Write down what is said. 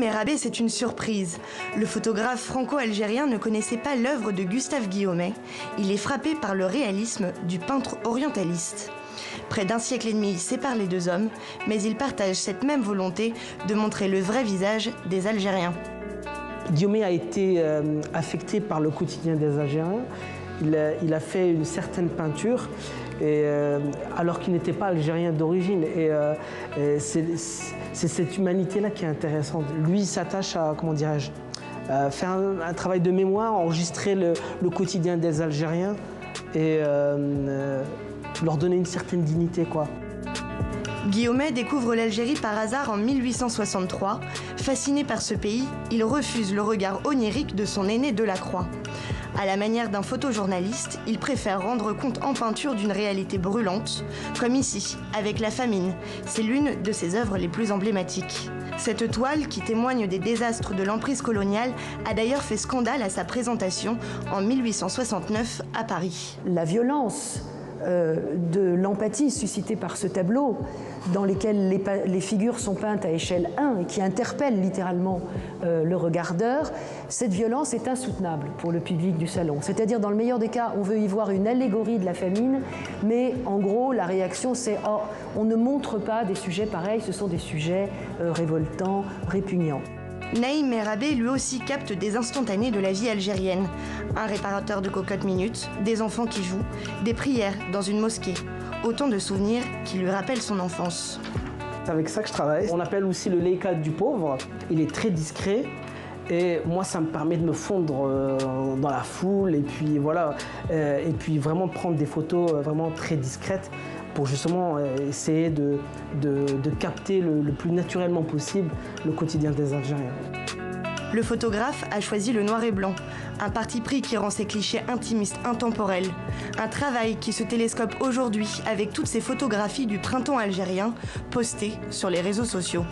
Merabé, c'est une surprise. Le photographe franco-algérien ne connaissait pas l'œuvre de Gustave Guillaumet. Il est frappé par le réalisme du peintre orientaliste. Près d'un siècle et demi sépare les deux hommes, mais ils partagent cette même volonté de montrer le vrai visage des Algériens. Guillaumet a été affecté par le quotidien des Algériens. Il a fait une certaine peinture, alors qu'il n'était pas algérien d'origine. C'est cette humanité-là qui est intéressante. Lui, il s'attache à, comment dirais-je, faire un travail de mémoire, enregistrer le quotidien des Algériens et leur donner une certaine dignité, quoi. Guillaumet découvre l'Algérie par hasard en 1863. Fasciné par ce pays, il refuse le regard onirique de son aîné Delacroix. À la manière d'un photojournaliste, il préfère rendre compte en peinture d'une réalité brûlante, comme ici, avec la famine. C'est l'une de ses œuvres les plus emblématiques. Cette toile, qui témoigne des désastres de l'emprise coloniale, a d'ailleurs fait scandale à sa présentation en 1869 à Paris. La violence de l'empathie suscitée par ce tableau, dans lequel les figures sont peintes à échelle 1 et qui interpellent littéralement le regardeur, cette violence est insoutenable pour le public du salon. C'est-à-dire, dans le meilleur des cas, on veut y voir une allégorie de la famine, mais en gros, la réaction c'est « oh, on ne montre pas des sujets pareils, ce sont des sujets révoltants, répugnants ». Naïm Merabé lui aussi capte des instantanés de la vie algérienne. Un réparateur de cocottes minutes, des enfants qui jouent, des prières dans une mosquée. Autant de souvenirs qui lui rappellent son enfance. C'est avec ça que je travaille. On appelle aussi le layka du pauvre. Il est très discret et moi ça me permet de me fondre dans la foule et puis voilà, et puis vraiment prendre des photos vraiment très discrètes pour justement essayer de capter le plus naturellement possible le quotidien des Algériens. Le photographe a choisi le noir et blanc, un parti pris qui rend ses clichés intimistes intemporels. Un travail qui se télescope aujourd'hui avec toutes ces photographies du printemps algérien postées sur les réseaux sociaux.